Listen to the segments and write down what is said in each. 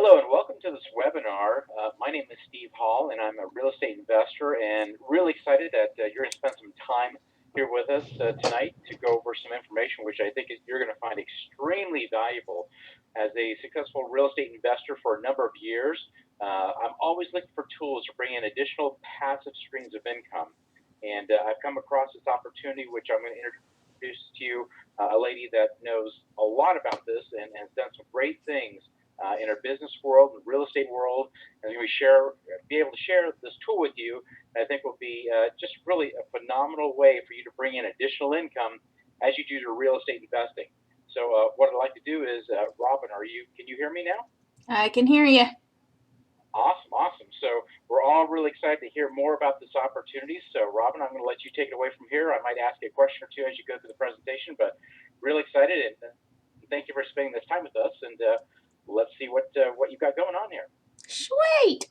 Hello and welcome to this webinar. My name is Steve Hall and I'm a real estate investor and really excited that you're going to spend some time here with us tonight to go over some information which I think you're going to find extremely valuable. As a successful real estate investor for a number of years, I'm always looking for tools to bring in additional passive streams of income. And I've come across this opportunity which I'm going to introduce to you, a lady that knows a lot about this and has done some great things in our business world, the real estate world, and we be able to share this tool with you. I think will be just really a phenomenal way for you to bring in additional income as you do your real estate investing. So what I'd like to do is, Robin, can you hear me now? I can hear you. Awesome. So we're all really excited to hear more about this opportunity. So Robin, I'm going to let you take it away from here. I might ask you a question or two as you go through the presentation, but really excited and thank you for spending this time with us. And let's see what you've got going on here. Sweet.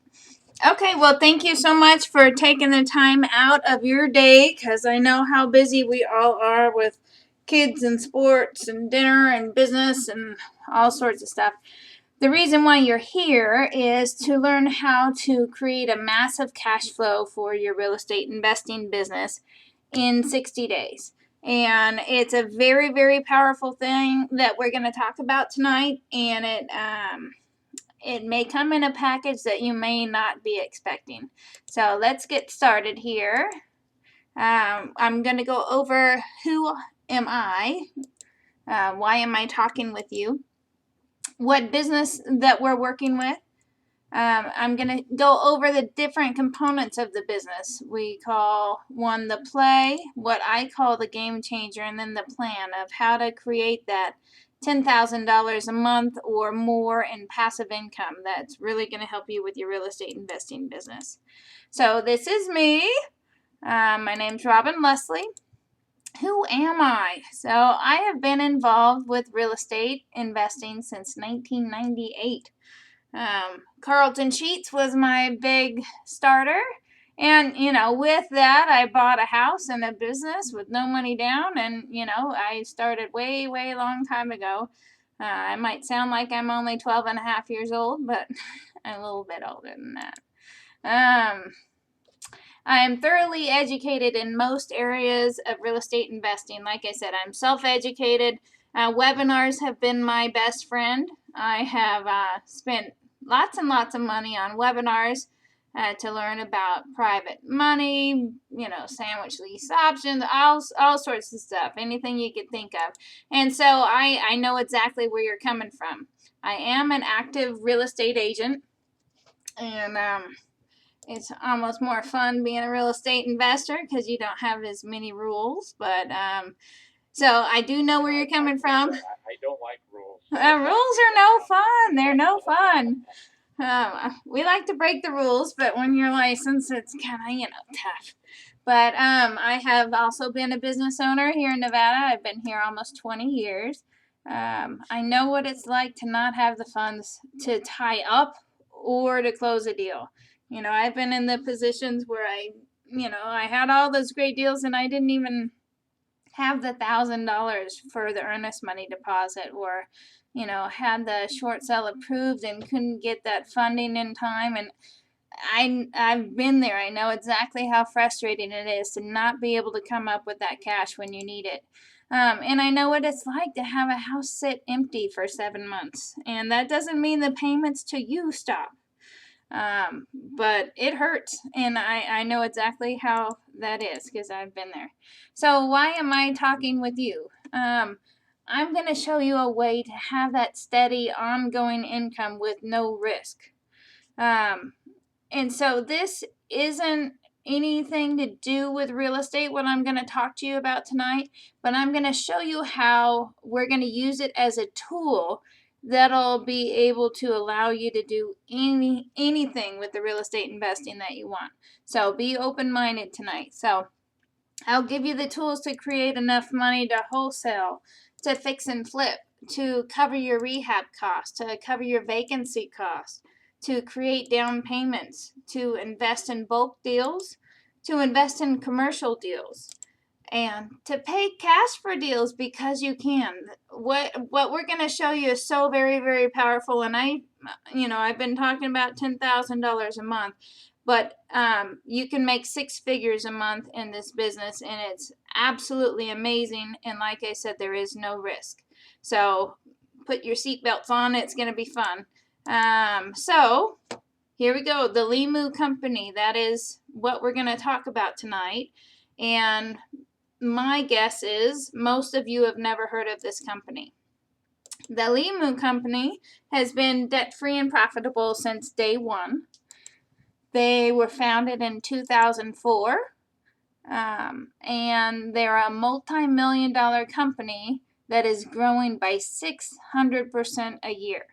Okay, well, thank you so much for taking the time out of your day, because I know how busy we all are with kids and sports and dinner and business and all sorts of stuff. The reason why you're here is to learn how to create a massive cash flow for your real estate investing business in 60 days. And it's a very, very powerful thing that we're going to talk about tonight, and it may come in a package that you may not be expecting. So let's get started here. I'm going to go over who am I, why am I talking with you, what business that we're working with. I'm going to go over the different components of the business. We call one the play, what I call the game changer, and then the plan of how to create that $10,000 a month or more in passive income that's really going to help you with your real estate investing business. So this is me. My name's Robin Leslie. Who am I? So I have been involved with real estate investing since 1998. Carlton Sheets was my big starter. And, with that, I bought a house and a business with no money down. And, I started way, way long time ago. I might sound like I'm only 12 and a half years old, but I'm a little bit older than that. I am thoroughly educated in most areas of real estate investing. Like I said, I'm self-educated. Webinars have been my best friend. I have spent lots and lots of money on webinars to learn about private money, sandwich lease options, all sorts of stuff, anything you could think of. And so I know exactly where you're coming from. I am an active real estate agent, and it's almost more fun being a real estate investor because you don't have as many rules. But so I do know where you're coming from. I don't like rules. Rules are no fun. They're no fun. We like to break the rules, but when you're licensed, it's kind of, tough. But I have also been a business owner here in Nevada. I've been here almost 20 years. I know what it's like to not have the funds to tie up or to close a deal. I've been in the positions where I had all those great deals and I didn't even have the $1,000 for the earnest money deposit, or had the short sale approved and couldn't get that funding in time. And I've been there. I know exactly how frustrating it is to not be able to come up with that cash when you need it. And I know what it's like to have a house sit empty for 7 months. And that doesn't mean the payments to you stop. But it hurts, and I know exactly how that is because I've been there. So why am I talking with you? I'm going to show you a way to have that steady, ongoing income with no risk. And so this isn't anything to do with real estate, what I'm going to talk to you about tonight, but I'm going to show you how we're going to use it as a tool that'll be able to allow you to do anything with the real estate investing that you want. So be open-minded tonight. So I'll give you the tools to create enough money to wholesale, to fix and flip, to cover your rehab costs, to cover your vacancy costs, to create down payments, to invest in bulk deals, to invest in commercial deals, and to pay cash for deals because you can. What we're going to show you is so very, very powerful, and I I've been talking about $10,000 a month, but you can make six figures a month in this business, and it's absolutely amazing. And like I said, there is no risk. So put your seatbelts on. It's going to be fun. So here we go. The Limu Company. That is what we're going to talk about tonight. And my guess is most of you have never heard of this company. The Limu Company has been debt-free and profitable since day one. They were founded in 2004, and they're a multi-million-dollar company that is growing by 600% a year.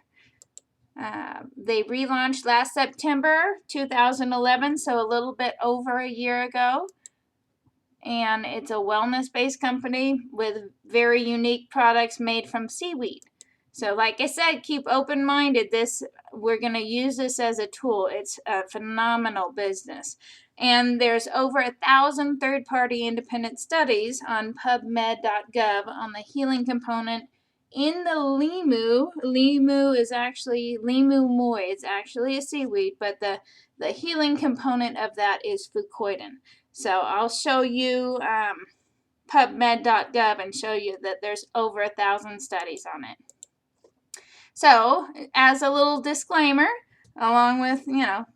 They relaunched last September 2011, so a little bit over a year ago. And it's a wellness-based company with very unique products made from seaweed. So like I said, keep open-minded. We're going to use this as a tool. It's a phenomenal business. And there's over 1,000 third-party independent studies on PubMed.gov on the healing component in the Limu. Limu is actually Limu moi. It's actually a seaweed, but the healing component of that is fucoidan. So I'll show you PubMed.gov and show you that there's over 1,000 studies on it. So, as a little disclaimer, along with,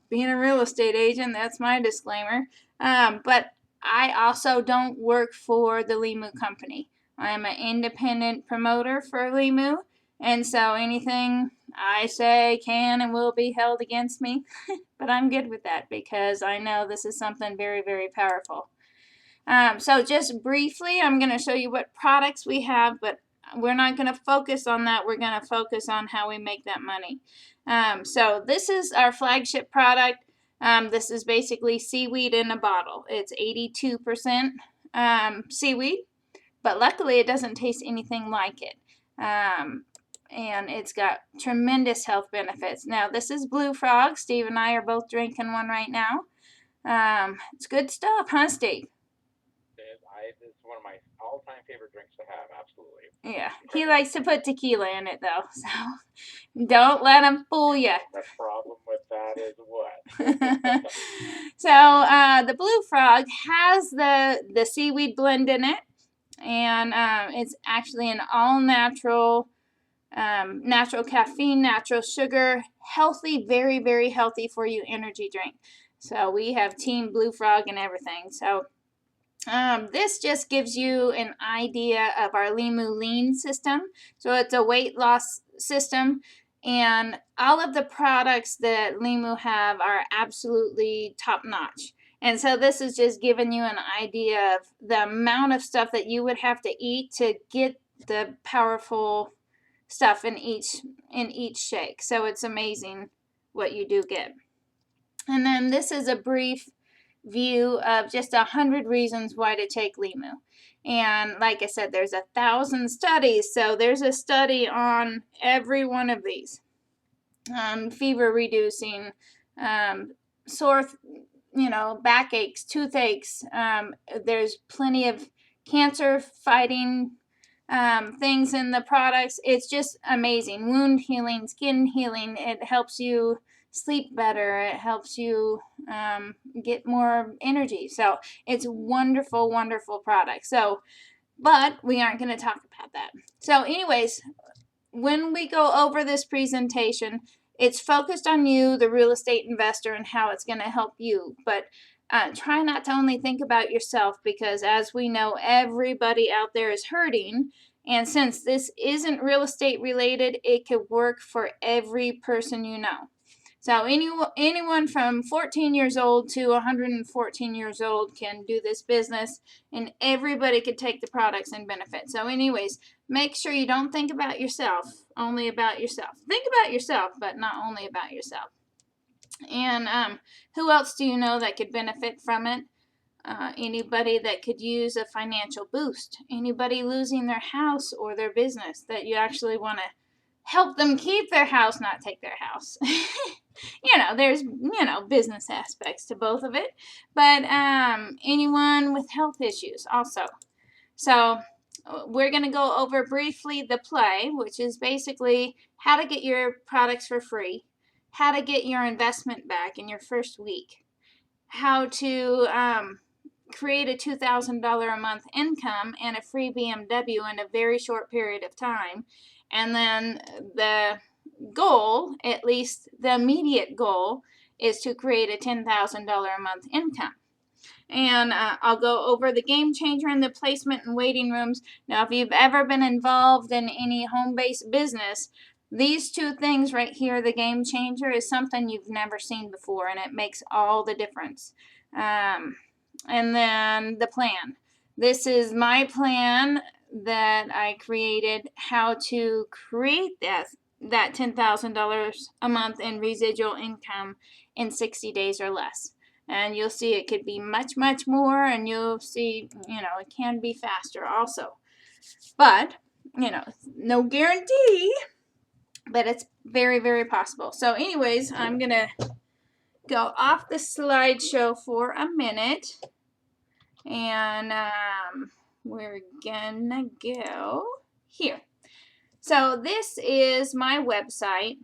being a real estate agent, that's my disclaimer. But I also don't work for the Limu Company. I'm an independent promoter for Limu, and so anything I say can and will be held against me. But I'm good with that because I know this is something very, very powerful. So just briefly, I'm going to show you what products we have, but we're not going to focus on that. We're going to focus on how we make that money. So this is our flagship product. This is basically seaweed in a bottle. It's 82% seaweed, but luckily it doesn't taste anything like it. And it's got tremendous health benefits. Now, this is Blue Frog. Steve and I are both drinking one right now. It's good stuff, huh, Steve? It's one of my all-time favorite drinks to have, absolutely. Yeah, he likes to put tequila in it, though, so don't let him fool you. The problem with that is what? So, the Blue Frog has the seaweed blend in it, and it's actually an all-natural, natural caffeine, natural sugar, healthy, very, very healthy for you energy drink. So we have Team Blue Frog and everything. So this just gives you an idea of our Limu Lean system. So it's a weight loss system, and all of the products that Limu have are absolutely top notch. And so this is just giving you an idea of the amount of stuff that you would have to eat to get the powerful stuff in each shake. So it's amazing what you do get. And then this is a brief view of just 100 reasons why to take Limu. And like I said, there's 1,000 studies, so there's a study on every one of these. Fever reducing, sore, backaches, toothaches. There's plenty of cancer fighting things in the products. It's just amazing. Wound healing, skin healing. It helps you sleep better. It helps you get more energy. So it's wonderful, wonderful product. So, but we aren't going to talk about that. So anyways, when we go over this presentation, it's focused on you, the real estate investor, and how it's going to help you. But try not to only think about yourself, because as we know, everybody out there is hurting. And since this isn't real estate related, it could work for every person you know. So anyone from 14 years old to 114 years old can do this business, and everybody could take the products and benefit. So anyways, make sure you don't think about yourself, only about yourself. Think about yourself, but not only about yourself. And who else do you know that could benefit from it? Anybody that could use a financial boost. Anybody losing their house or their business that you actually want to help them keep their house, not take their house. There's, business aspects to both of it. But anyone with health issues also. So we're going to go over briefly the play, which is basically how to get your products for free, how to get your investment back in your first week, how to create a $2,000 a month income and a free BMW in a very short period of time. And then the goal, at least the immediate goal, is to create a $10,000 a month income. And I'll go over the game changer and the placement in waiting rooms. Now, if you've ever been involved in any home-based business, these two things right here, the game changer, is something you've never seen before, and it makes all the difference. And then the plan. This is my plan that I created, how to create that $10,000 a month in residual income in 60 days or less. And you'll see it could be much, much more, and you'll see, it can be faster also. But, no guarantee, but it's very, very possible. So anyways, I'm going to go off the slideshow for a minute, and we're gonna go here. So this is my website,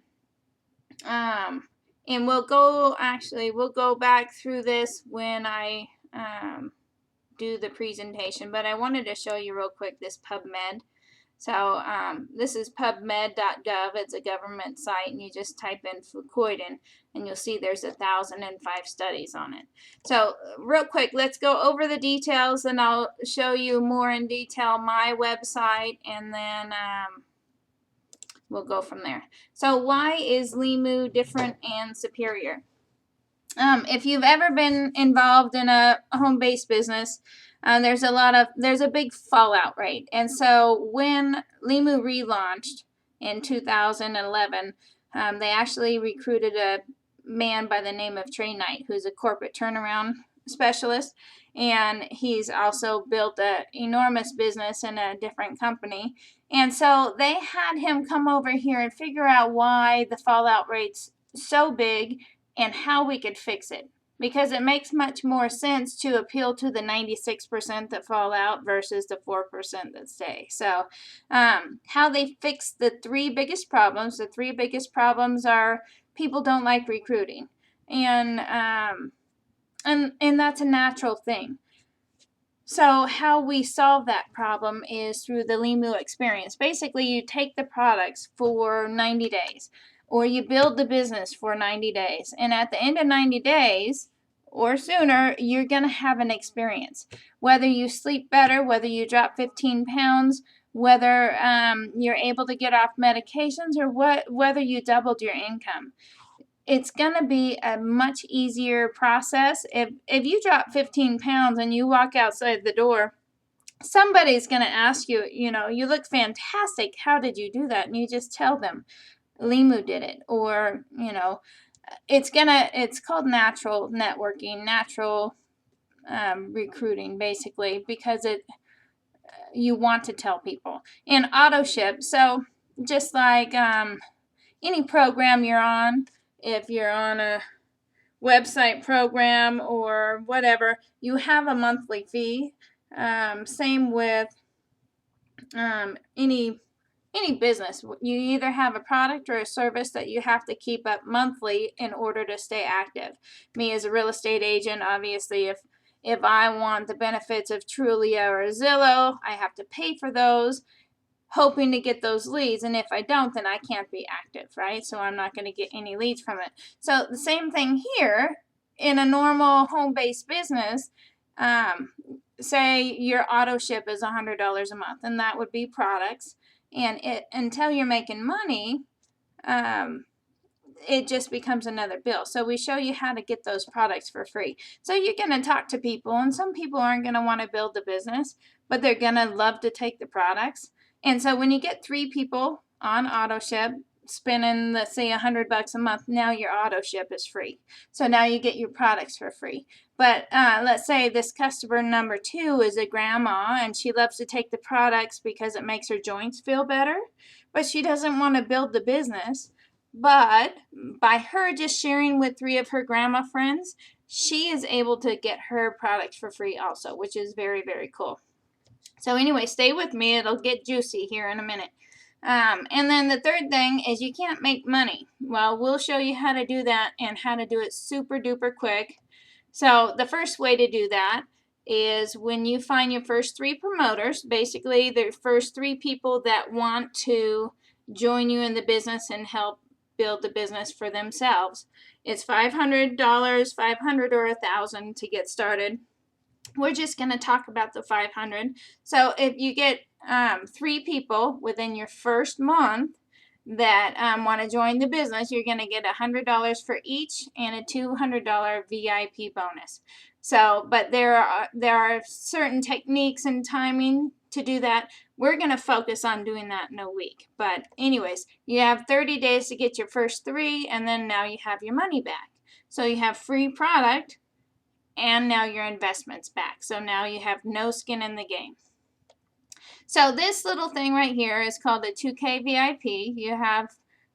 and we'll go back through this when I do the presentation, but I wanted to show you real quick this PubMed. So this is pubmed.gov. It's a government site, and you just type in fucoidan, and you'll see there's 1,005 studies on it. So real quick, let's go over the details, and I'll show you more in detail my website, and then we'll go from there. So why is Limu different and superior? If you've ever been involved in a home-based business, there's a big fallout rate. And so when Limu relaunched in 2011, they actually recruited a man by the name of Trey Knight, who's a corporate turnaround specialist, and he's also built an enormous business in a different company. And so they had him come over here and figure out why the fallout rate's so big and how we could fix it, because it makes much more sense to appeal to the 96% that fall out versus the 4% that stay. So how they fix the three biggest problems are people don't like recruiting, and that's a natural thing. So how we solve that problem is through the Limu experience. Basically, you take the products for 90 days, or you build the business for 90 days. And at the end of 90 days or sooner, you're going to have an experience. Whether you sleep better, whether you drop 15 pounds, whether you're able to get off medications, or whether you doubled your income. It's going to be a much easier process. If you drop 15 pounds and you walk outside the door, somebody's going to ask you, you look fantastic. How did you do that? And you just tell them, Limu did it. Or, it's called natural networking, natural recruiting, basically, because you want to tell people. And auto ship, so just like any program you're on, if you're on a website program or whatever, you have a monthly fee. Same with any business. You either have a product or a service that you have to keep up monthly in order to stay active. Me as a real estate agent, obviously, if I want the benefits of Trulia or Zillow, I have to pay for those, hoping to get those leads, and if I don't, then I can't be active, right? So I'm not going to get any leads from it. So the same thing here in a normal home-based business. Say your auto ship is $100 a month, and that would be products, and until you're making money, it just becomes another bill. So we show you how to get those products for free. So you're going to talk to people, and some people aren't going to want to build the business, but they're going to love to take the products. And so when you get 3 people on auto ship spending, let's say, $100 a month, now your auto ship is free. So now you get your products for free. But let's say this customer number 2 is a grandma, and she loves to take the products because it makes her joints feel better, but she doesn't want to build the business. But by her just sharing with 3 of her grandma friends, she is able to get her products for free also, which is very, very cool. So anyway, stay with me. It'll get juicy here in a minute. And then the third thing is you can't make money. Well, we'll show you how to do that and how to do it super duper quick. So the first way to do that is when you find your first 3 promoters, basically the first 3 people that want to join you in the business and help build the business for themselves. It's $500, 500 or 1,000 to get started. We're just going to talk about the 500. So if you get 3 people within your first month that want to join the business, you're going to get $100 for each and a $200 VIP bonus. So, but there are certain techniques and timing to do that. We're going to focus on doing that in a week. But anyways, you have 30 days to get your first 3, and then now you have your money back. So you have free product, and now your investment's back. So now you have no skin in the game. So this little thing right here is called a 2K VIP. You have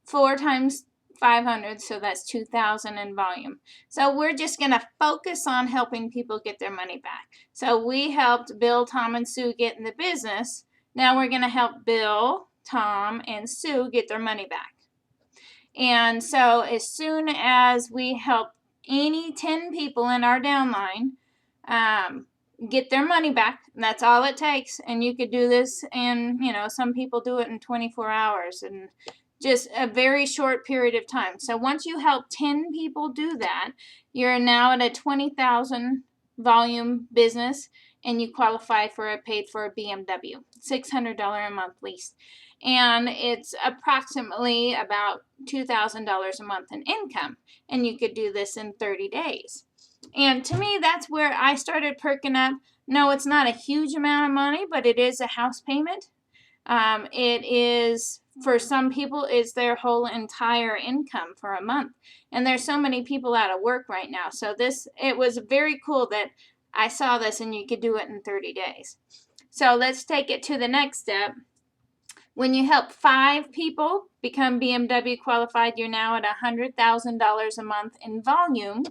4 times 500, so that's 2,000 in volume. So we're just going to focus on helping people get their money back. So we helped Bill, Tom, and Sue get in the business. Now we're going to help Bill, Tom, and Sue get their money back. And so as soon as we help any 10 people in our downline get their money back, and that's all it takes, and you could do this in, some people do it in 24 hours and just a very short period of time. So once you help 10 people do that, you're now at a 20,000 volume business, and you qualify for a paid for a BMW, $600 a month lease. And it's approximately about $2,000 a month in income, and you could do this in 30 days. And to me, that's where I started perking up. No, it's not a huge amount of money, but it is a house payment. It is, for some people, it's their whole entire income for a month. And there's so many people out of work right now. So it was very cool that I saw this and you could do it in 30 days. So let's take it to the next step. When you help 5 people become BMW qualified, you're now at $100,000 a month in volume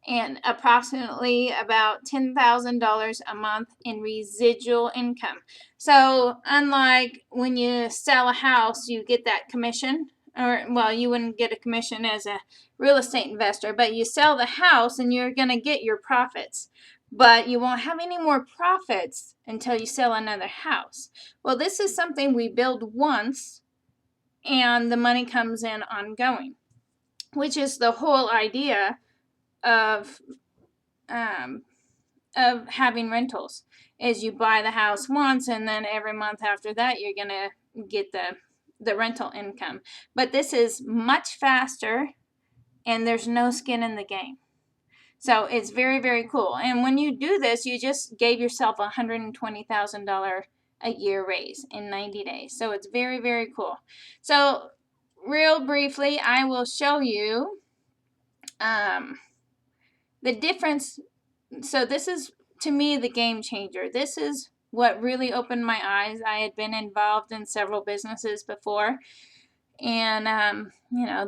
and approximately about $10,000 a month in residual income. So unlike when you sell a house, you get that commission, or well, you wouldn't get a commission as a real estate investor, but you sell the house and you're going to get your profits. But you won't have any more profits until you sell another house. Well, this is something we build once and the money comes in ongoing, which is the whole idea of having rentals. Is you buy the house once and then every month after that you're going to get the rental income. But this is much faster and there's no skin in the game. So it's very, very cool. And when you do this, you just gave yourself a $120,000 a year raise in 90 days. So it's very, very cool. So real briefly, I will show you the difference. So this is, to me, the game changer. This is what really opened my eyes. I had been involved in several businesses before, and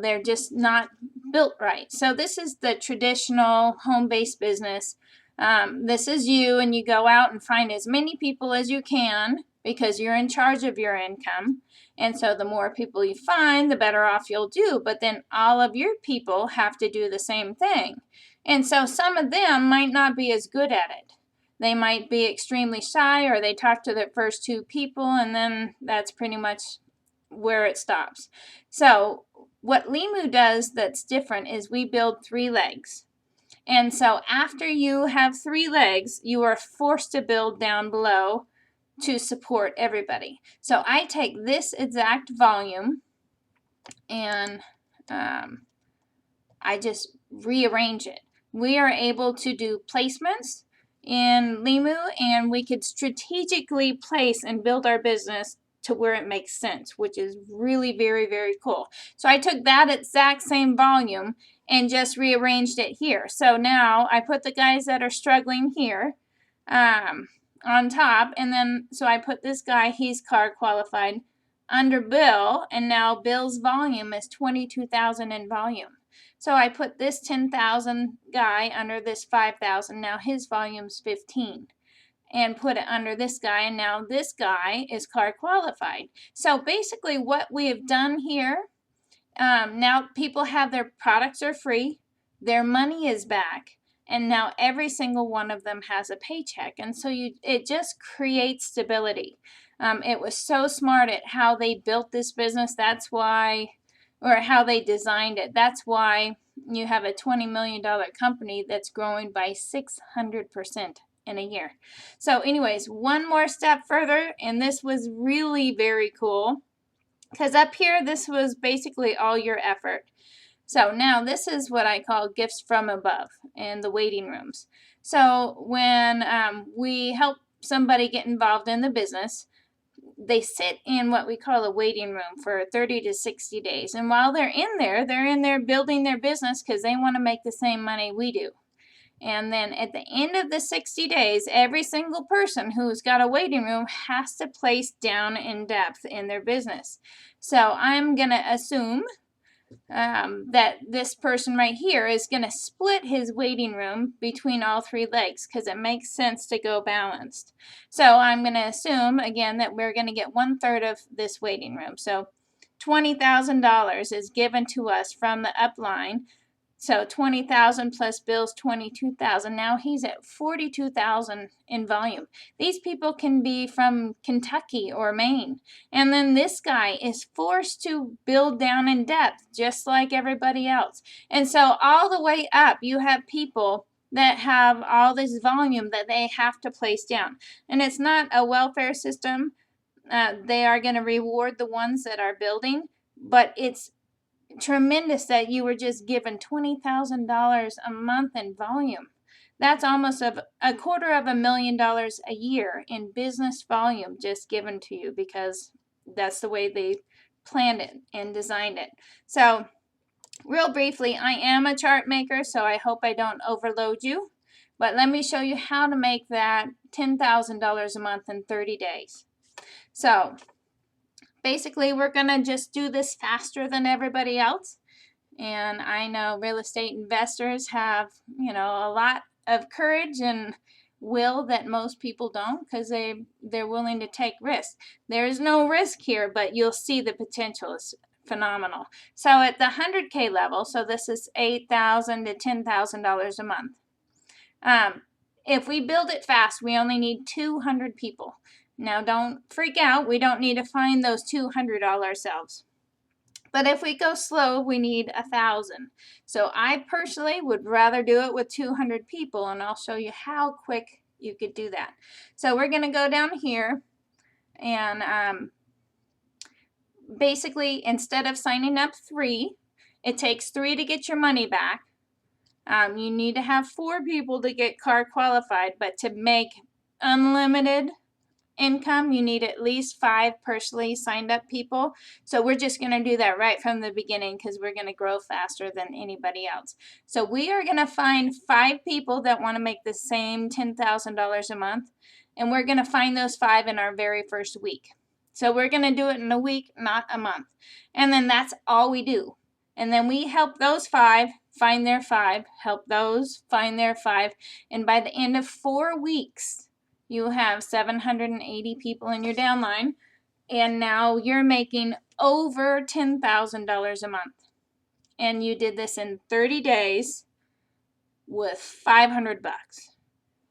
they're just not built right. So this is the traditional home-based business. This is you, and you go out and find as many people as you can because you're in charge of your income. And so the more people you find, the better off you'll do. But then all of your people have to do the same thing. And so some of them might not be as good at it. They might be extremely shy, or they talk to their first 2 people, and then that's pretty much where it stops. So what Limu does that's different is we build 3 legs. And so after you have 3 legs, you are forced to build down below to support everybody. So I take this exact volume and I just rearrange it. We are able to do placements in Limu, and we could strategically place and build our business to where it makes sense, which is really very, very cool. So I took that exact same volume and just rearranged it here. So now I put the guys that are struggling here on top, and then so I put this guy, he's card qualified, under Bill, and now Bill's volume is 22,000 in volume. So I put this 10,000 guy under this 5,000. Now his volume's 15. and put it under this guy, and now this guy is CAR qualified. So basically what we have done here, now people have their products are free, their money is back, and now every single one of them has a paycheck. And so it just creates stability. It was so smart at how they built this business. That's why, or how they designed it. That's why you have a $20 million company that's growing by 600% in a year. So anyways, one more step further, and this was really very cool, because up here, this was basically all your effort. So now this is what I call gifts from above in the waiting rooms. So when we help somebody get involved in the business, they sit in what we call a waiting room for 30 to 60 days. And while they're in there building their business because they want to make the same money we do. And then at the end of the 60 days, every single person who's got a waiting room has to place down in depth in their business. So I'm going to assume that this person right here is going to split his waiting room between all three legs because it makes sense to go balanced. So I'm going to assume again that we're going to get 1/3 of this waiting room. So $20,000 is given to us from the upline. So 20,000 plus Bill's 22,000. Now he's at 42,000 in volume. These people can be from Kentucky or Maine. And then this guy is forced to build down in depth just like everybody else. And so all the way up, you have people that have all this volume that they have to place down. And it's not a welfare system. They are going to reward the ones that are building, but it's tremendous that you were just given $20,000 a month in volume. That's almost a $250,000 a year in business volume just given to you because that's the way they planned it and designed it. So real briefly, I am a chart maker, so I hope I don't overload you. But let me show you how to make that $10,000 a month in 30 days. So basically, we're going to just do this faster than everybody else. And I know real estate investors have, a lot of courage and will that most people don't because they're willing to take risks. There's no risk here, but you'll see the potential is phenomenal. So at the 100K level, so this is $8,000 to $10,000 a month. If we build it fast, we only need 200 people. Now, don't freak out. We don't need to find those 200 all ourselves. But if we go slow, we need 1,000. So I personally would rather do it with 200 people, and I'll show you how quick you could do that. So we're going to go down here, and basically, instead of signing up 3, it takes 3 to get your money back. You need to have 4 people to get CAR qualified, but to make unlimited income, you need at least 5 personally signed up people. So we're just going to do that right from the beginning because we're going to grow faster than anybody else. So we are going to find 5 people that want to make the same $10,000 a month, and we're going to find those 5 in our very first week. So we're going to do it in a week, not a month. And then that's all we do. And then we help those 5 find their 5, help those find their 5, and by the end of 4 weeks, you have 780 people in your downline, and now you're making over $10,000 a month. And you did this in 30 days with $500.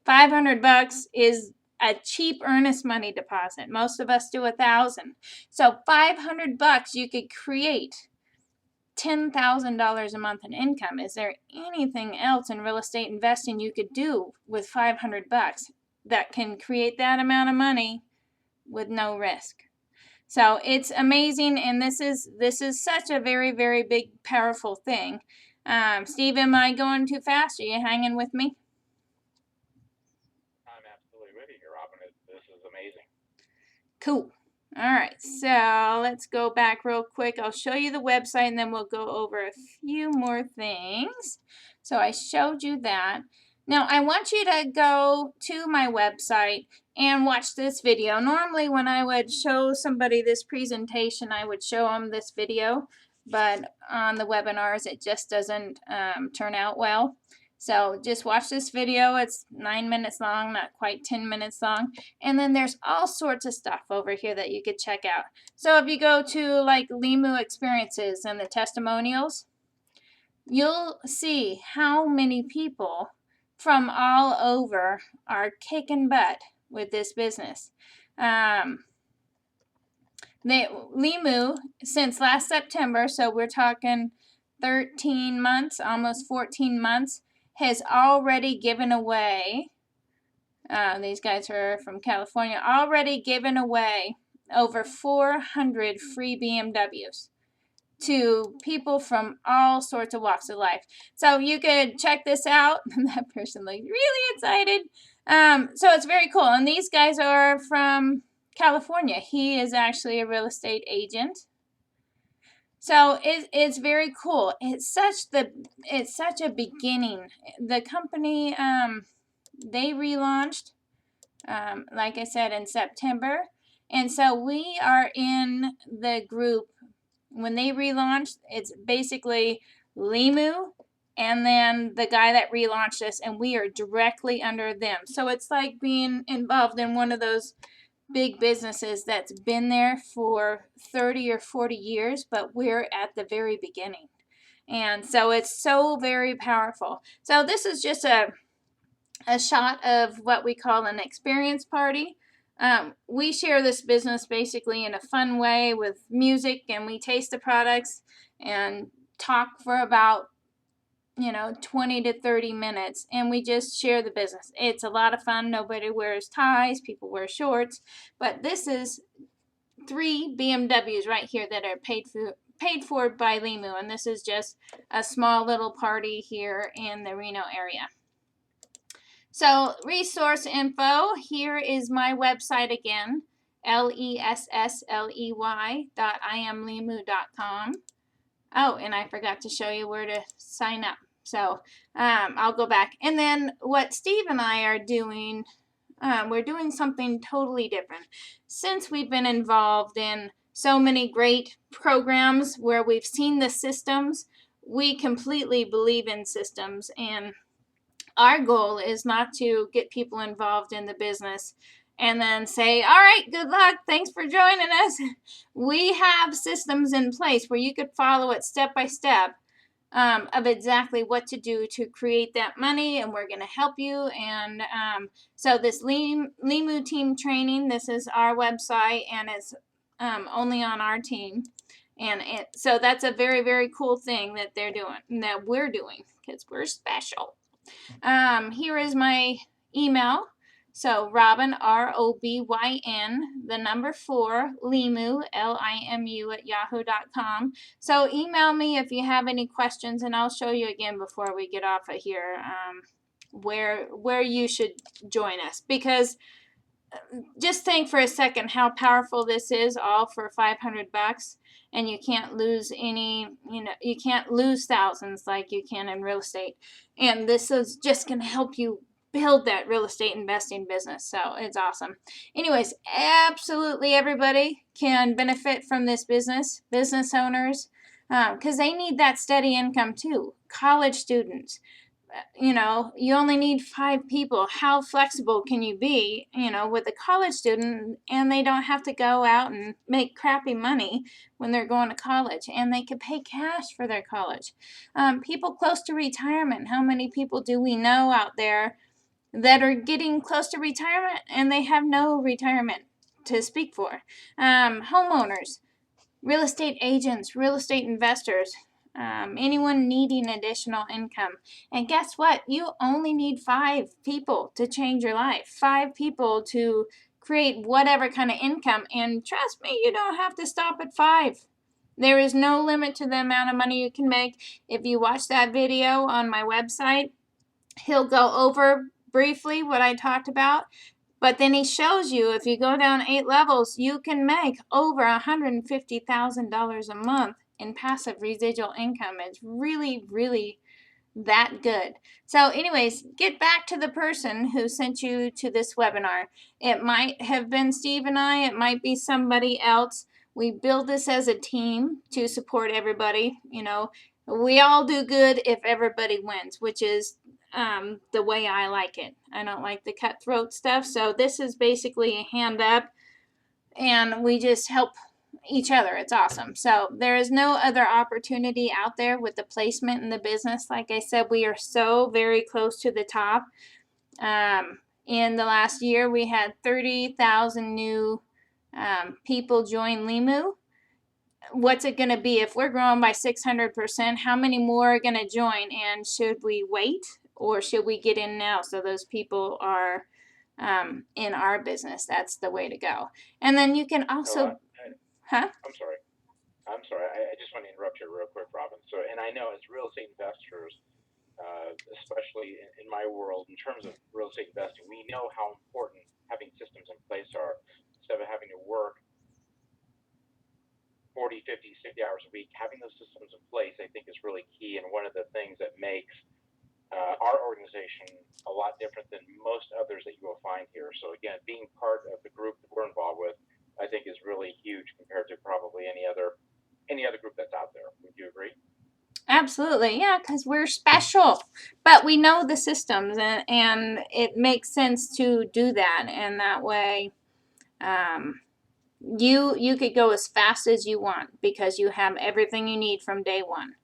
$500 is a cheap earnest money deposit. Most of us do $1,000. So $500, you could create $10,000 a month in income. Is there anything else in real estate investing you could do with $500 that can create that amount of money with no risk? So it's amazing, and this is such a very, very big, powerful thing. Steve, am I going too fast? Are you hanging with me? I'm absolutely with you here, Robin. This is amazing. Cool. All right, so let's go back real quick. I'll show you the website, and then we'll go over a few more things. So I showed you that. Now, I want you to go to my website and watch this video. Normally, when I would show somebody this presentation, I would show them this video, but on the webinars, it just doesn't turn out well. So just watch this video. It's 9 minutes long, not quite 10 minutes long. And then there's all sorts of stuff over here that you could check out. So if you go to like Limu Experiences and the testimonials, you'll see how many people from all over are kicking butt with this business. Limu, since last September, so we're talking 13 months, almost 14 months, has already given away, these guys are from California, already given away over 400 free BMWs to people from all sorts of walks of life. So you could check this out. That person looked really excited. So it's very cool. And these guys are from California. He is actually a real estate agent. So it's very cool. It's such a beginning. The company, they relaunched, like I said, in September. And so we are in the group. When they relaunched, it's basically Limu and then the guy that relaunched us, and we are directly under them. So it's like being involved in one of those big businesses that's been there for 30 or 40 years, but we're at the very beginning. And so it's so very powerful. So this is just a shot of what we call an experience party. We share this business basically in a fun way with music, and we taste the products and talk for about 20 to 30 minutes, and we just share the business. It's a lot of fun. Nobody wears ties, people wear shorts, but this is 3 BMWs right here that are paid for by Limu, and this is just a small little party here in the Reno area. So resource info, here is my website again, lessley.iamlimu.com. Oh, and I forgot to show you where to sign up. So I'll go back. And then what Steve and I are doing, we're doing something totally different. Since we've been involved in so many great programs where we've seen the systems, we completely believe in systems, and our goal is not to get people involved in the business and then say, all right, good luck, thanks for joining us. We have systems in place where you could follow it step by step of exactly what to do to create that money, and we're going to help you. And so this Limu team training, this is our website, and it's only on our team. And so that's a very, very cool thing that they're doing, that we're doing, because we're special. Here is my email. So Robin, ROBYN, the number 4, Limu, LIMU @yahoo.com. So email me if you have any questions, and I'll show you again before we get off of here where you should join us. Because just think for a second how powerful this is, all for $500, and you can't lose any, you can't lose thousands like you can in real estate. And this is just going to help you build that real estate investing business. So it's awesome. Anyways, absolutely everybody can benefit from this business owners, because they need that steady income too. College students, you only need 5 people. How flexible can you be, with a college student, and they don't have to go out and make crappy money when they're going to college, and they can pay cash for their college. People close to retirement. How many people do we know out there that are getting close to retirement and they have no retirement to speak for? Homeowners, real estate agents, real estate investors, anyone needing additional income. And guess what? You only need 5 people to change your life. 5 people to create whatever kind of income. And trust me, you don't have to stop at 5. There is no limit to the amount of money you can make. If you watch that video on my website, he'll go over briefly what I talked about. But then he shows you, if you go down 8 levels, you can make over $150,000 a month in passive residual income. It's really, really that good. So anyways, get back to the person who sent you to this webinar. It might have been Steve and I. It might be somebody else. We build this as a team to support everybody. We all do good if everybody wins, which is the way I like it. I don't like the cutthroat stuff. So this is basically a hand up, and we just help each other. It's awesome. So there is no other opportunity out there with the placement in the business. Like I said, we are so very close to the top. In the last year, we had 30,000 new people join Limu. What's it going to be if we're growing by 600%? How many more are going to join? And should we wait, or should we get in now so those people are in our business? That's the way to go. And then you can also, huh? I'm sorry. I just want to interrupt you real quick, Robin. So, and I know as real estate investors, especially in my world, in terms of real estate investing, we know how important having systems in place are. Instead of having to work 40, 50, 60 hours a week, having those systems in place, I think, is really key, and one of the things that makes our organization a lot different than most others that you will find here. So again, being part of the group that we're involved with, I think, is really huge compared to probably any other group that's out there. Would you agree? Absolutely, yeah, because we're special, but we know the systems, and it makes sense to do that, and that way, you could go as fast as you want because you have everything you need from day one,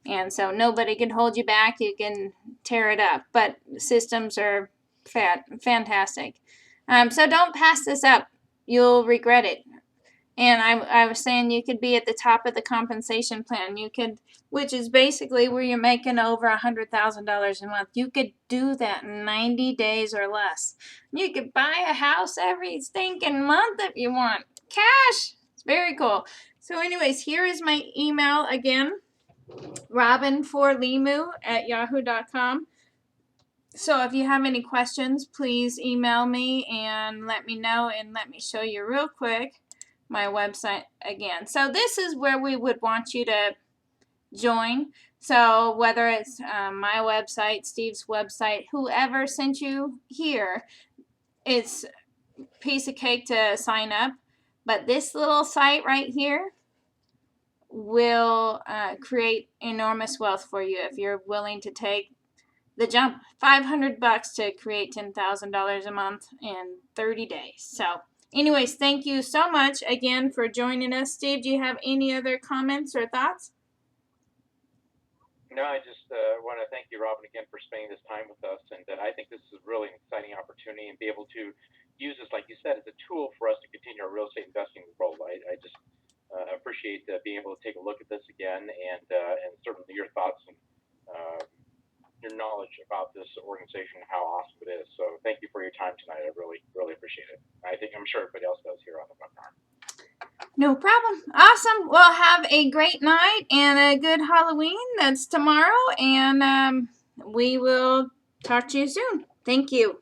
and so nobody can hold you back. You can tear it up, but systems are fantastic. So don't pass this up; you'll regret it. And I was saying you could be at the top of the compensation plan. You could, which is basically where you're making over $100,000 a month. You could do that in 90 days or less. You could buy a house every stinking month if you want. Cash. It's very cool. So anyways, here is my email again. robinforlimu@yahoo.com. So if you have any questions, please email me and let me know, and let me show you real quick my website again. So this is where we would want you to join. So whether it's my website, Steve's website, whoever sent you here, it's a piece of cake to sign up. But this little site right here will create enormous wealth for you if you're willing to take the jump. $500 to create $10,000 a month in 30 days. So anyways, thank you so much again for joining us. Steve, do you have any other comments or thoughts? No, I just want to thank you, Robin, again for spending this time with us. And I think this is really an exciting opportunity, and be able to use this, like you said, as a tool for us to continue our real estate investing role. I just appreciate being able to take a look at this again, and certainly your thoughts and your knowledge about this organization and how awesome it is. So thank you for your time tonight. I really, really appreciate it. I'm sure everybody else does here on the webinar. No problem. Awesome. Well, have a great night and a good Halloween. That's tomorrow, and we will talk to you soon. Thank you.